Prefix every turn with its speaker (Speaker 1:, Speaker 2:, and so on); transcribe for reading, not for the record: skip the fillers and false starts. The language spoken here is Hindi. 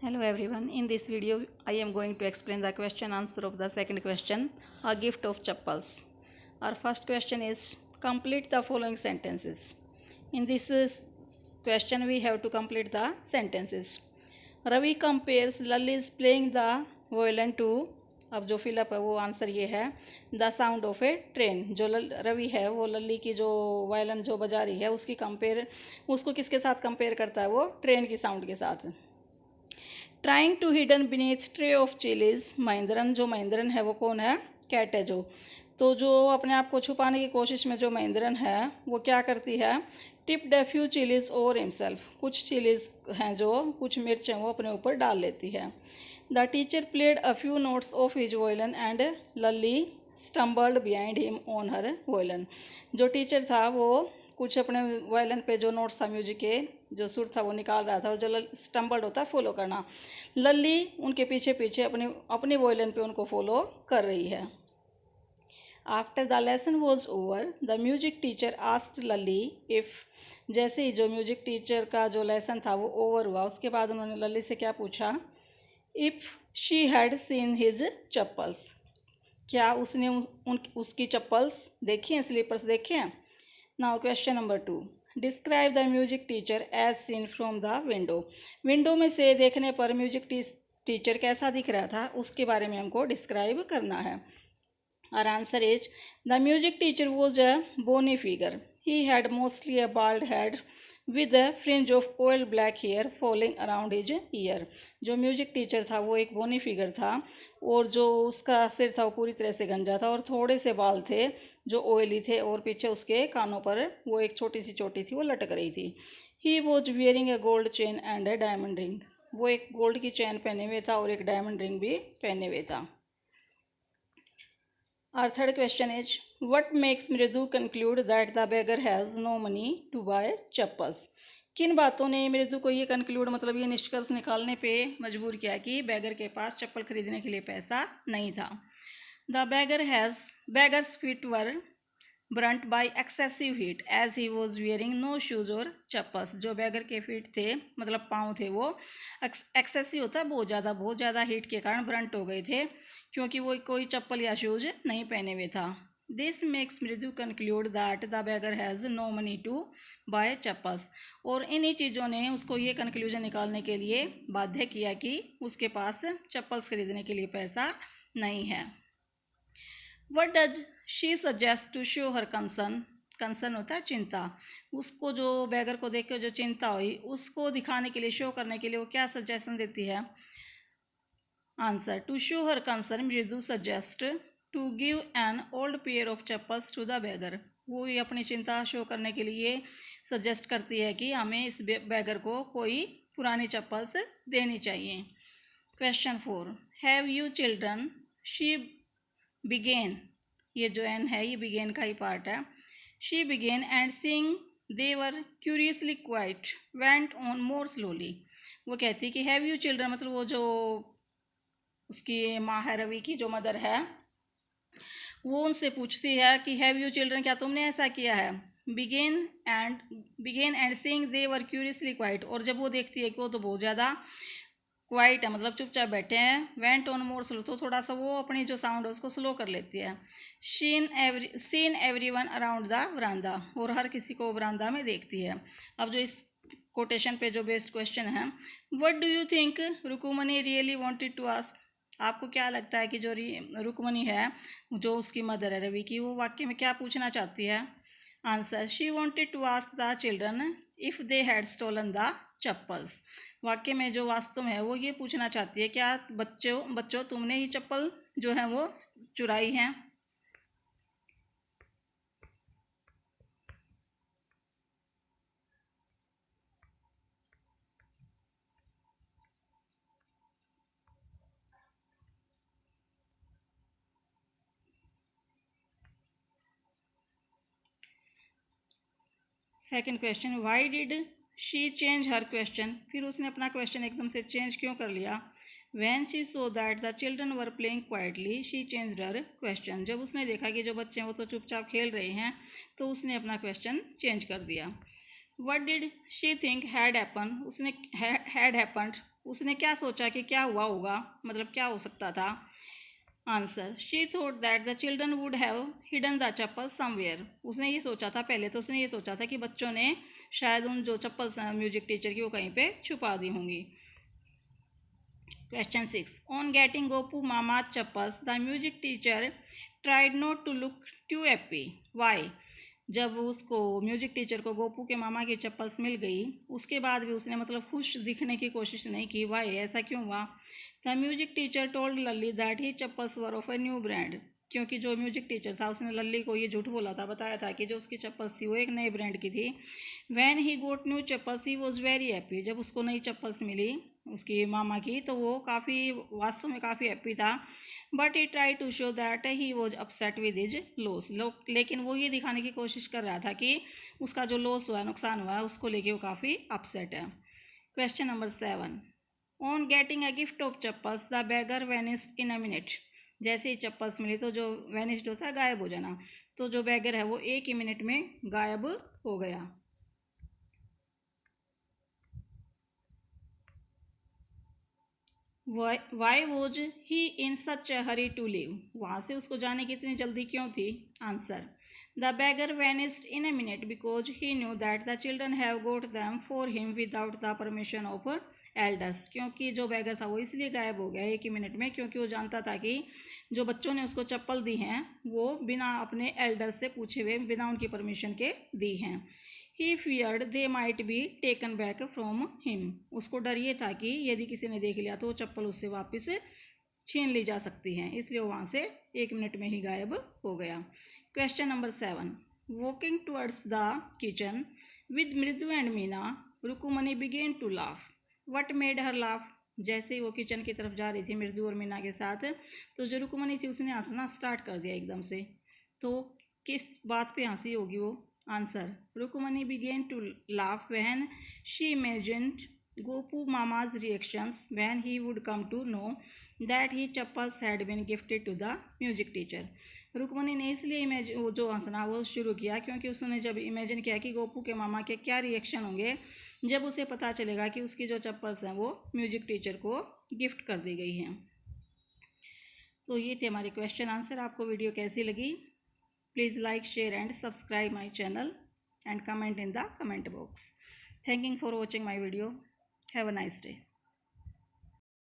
Speaker 1: Hello everyone. In this video, I am going to explain the question answer of the second question, a gift of chappals. Our first question is complete the following sentences. In this question, we have to complete the sentences. Ravi compares Lally's playing the violin to अब जो फिलअप है वो आंसर ये है the sound of A train जो रवि है वो लल्ली की जो वायलिन जो बजा रही है उसकी कंपेयर उसको किसके साथ कंपेयर करता है वो ट्रेन की साउंड के साथ। Trying to hidden beneath tray of chillies Mahendran जो महेंद्रन है वो कौन है कैट है जो तो जो अपने आप को छुपाने की कोशिश में जो महेंद्रन है वो क्या करती है tipped a few chillies over himself कुछ चिलीज हैं जो कुछ मिर्च हैं वो अपने ऊपर डाल लेती है। The teacher played a few notes of his violin and Lalli stumbled behind him on her violin जो टीचर था वो कुछ अपने वायलिन पे जो नोट्स था म्यूजिक के जो सुर था वो निकाल रहा था और जो स्टम्बल्ड होता है फॉलो करना लल्ली उनके पीछे पीछे अपने वायलिन पे उनको फॉलो कर रही है। After the lesson was over the music teacher asked Lalli if जैसे ही जो म्यूजिक टीचर का जो लेसन था वो ओवर हुआ उसके बाद उन्होंने लल्ली से क्या पूछा if she had seen his chappals क्या उसने उसकी चप्पल्स देखी हैं स्लीपर्स देखे हैं। Now question number 2 describe the music teacher as seen from the window window में से देखने पर म्यूजिक टीचर कैसा दिख रहा था उसके बारे में हमको डिस्क्राइब करना है। Our answer is the music teacher was a bony figure. He had mostly a bald head with a fringe of oil black hair falling around his ear. जो म्यूजिक टीचर था वो एक बोनी फिगर था और जो उसका सिर था वो पूरी तरह से गंजा था और थोड़े से बाल थे जो ऑयली थे और पीछे उसके कानों पर वो एक छोटी सी चोटी थी वो लटक रही थी। He was wearing a gold chain and a diamond ring. वो एक गोल्ड की चैन पहने हुए था और एक डायमंड रिंग भी पहने हुए था। Our third question is, what makes मृदु conclude that the beggar has no money to buy chappals? किन बातों ने मृदु को ये कंक्लूड मतलब ये निष्कर्ष निकालने पे मजबूर किया कि बैगर के पास चप्पल खरीदने के लिए पैसा नहीं था। The beggars feet were burnt by excessive heat as he was wearing no shoes और चप्पल्स जो बैगर के फीट थे मतलब पाँव थे वो एक्सेसिव होता है बहुत ज़्यादा हीट के कारण ब्रंट हो गए थे क्योंकि वो कोई चप्पल या शूज़ नहीं पहने हुए था। This makes Mridu conclude that the beggar has no money to buy chappals और इन्हीं चीज़ों ने उसको ये कंक्लूजन निकालने के लिए बाध्य किया कि उसके पास चप्पल्स खरीदने के लिए पैसा नहीं है। What does she suggest to show her concern होता है चिंता उसको जो बैगर को देख के जो चिंता हुई उसको दिखाने के लिए शो करने के लिए वो क्या सजेशन देती है। Answer to show her concern Mridu suggest to give an old pair of chappals to the beggar वो ये अपनी चिंता शो करने के लिए सजेस्ट करती है कि हमें इस बैगर को कोई पुरानी चप्पल्स देनी चाहिए। Question 4 have you children she began ये जो एन है ये बिगेन का ही पार्ट है। She began and seeing they were curiously quiet went on more slowly वो कहती कि हैव यू चिल्ड्रन मतलब वो जो उसकी माँ है रवि की जो मदर है वो उनसे पूछती है कि हैव यू चिल्ड्रन क्या तुमने ऐसा किया है। Began and seeing they were curiously quiet और जब वो देखती है कि वो तो बहुत ज़्यादा क्वाइट है मतलब चुपचाप बैठे हैं वेंट ऑन मोर स्लो तो थोड़ा सा वो अपनी जो साउंड है उसको स्लो कर लेती है। Seen every one around the verandah और हर किसी को वरांदा में देखती है। अब जो इस कोटेशन पे जो बेस्ड क्वेश्चन है what do you think Rukmini really wanted to ask आपको क्या लगता है कि जो रुक्मणी है जो उसकी मदर है रवि की वो वाक्य में क्या पूछना चाहती है। Answer she wanted to ask the children if they had stolen the chappals वाक्य में जो वास्तव में है वो ये पूछना चाहती है क्या बच्चों तुमने ही चप्पल जो है वो चुराई हैं। Second question why did she change her question फिर उसने अपना क्वेश्चन एकदम से चेंज क्यों कर लिया। When she so that the children were playing quietly she change her question जब उसने देखा कि जो बच्चे हैं वो तो चुपचाप खेल रहे हैं तो उसने अपना क्वेश्चन चेंज कर दिया। What did she think had happen उसने हैड हैपन्ड उसने क्या सोचा कि क्या हुआ होगा, मतलब क्या हो सकता था। Answer, she thought that the children would have hidden the chappal somewhere. उसने ये सोचा था, पहले तो उसने ये सोचा था कि बच्चों ने शायद उन जो चप्पल्स हैं म्यूजिक टीचर की वो कहीं पे छुपा दी होंगी। Question 6. On getting Gopu Mama's chappals, the music teacher tried not to look too happy. Why? जब उसको म्यूजिक टीचर को गोपू के मामा की चप्पल्स मिल गई, उसके बाद भी उसने मतलब खुश दिखने की कोशिश नहीं की। वाई, ऐसा क्यों हुआ? The music teacher told Lalli that he chappals were of a new brand. क्योंकि जो म्यूजिक टीचर था उसने लल्ली को ये झूठ बोला था, बताया था कि जो उसकी चप्पल्स थी वो एक नए ब्रांड की थी। When he got new chappals he was very happy. जब उसको नई चप्पल्स मिली उसकी मामा की तो वो काफ़ी, वास्तव में काफ़ी हैप्पी था। But he try to show that he was upset with his loss. लेकिन वो ये दिखाने की कोशिश कर रहा था कि उसका जो लॉस हुआ, नुकसान हुआ है, उसको लेके वो काफ़ी अपसेट है। Question number 7. On getting a gift of chappals the beggar vanished in a minute. जैसे ही चप्पल्स मिली तो जो वेनिस्ड होता है गायब हो जाना, तो जो बेगर है वो 1 ही मिनट में गायब हो गया। Why was he in such a hurry to leave. वहाँ से उसको जाने की इतनी जल्दी क्यों थी? Answer, the beggar vanished in a minute because he knew that the children have got them for him without the permission of elders. क्योंकि जो बैगर था वो इसलिए गायब हो गया 1 ही मिनट में, क्योंकि वो जानता था कि जो बच्चों ने उसको चप्पल दी हैं वो बिना अपने एल्डर्स से पूछे हुए, बिना उनकी परमिशन के दी हैं। He feared they might be taken back from him. उसको डर ये था कि यदि किसी ने देख लिया तो वो चप्पल उससे वापस छीन ली जा सकती हैं, इसलिए वो वहाँ से 1 मिनट में ही गायब हो गया। Question number 7. Walking towards the kitchen with Mridu and Meena, Rukmini began to laugh. What made her laugh. जैसे ही वो किचन की तरफ जा रही थी मृदु और मीना के साथ, तो जो रुकुमनी थी उसने हंसना स्टार्ट कर दिया एकदम से। तो किस बात पे हंसी होगी वो? Answer, Rukumani began to laugh when she imagined Gopu Mama's reactions when he would come to know that his chappals had been gifted to the music teacher. Rukmani ने इसलिए वो जो हंसना वो शुरू किया क्योंकि उसने जब इमेजिन किया कि गोपू के मामा के क्या रिएक्शन होंगे जब उसे पता चलेगा कि उसकी जो चप्पल्स हैं वो म्यूजिक टीचर को गिफ्ट कर दी गई हैं। तो ये थे हमारे क्वेश्चन आंसर। आपको वीडियो कैसी लगी? Please like, share and subscribe my channel and comment in the comment box. Thanking for watching my video. Have a nice day.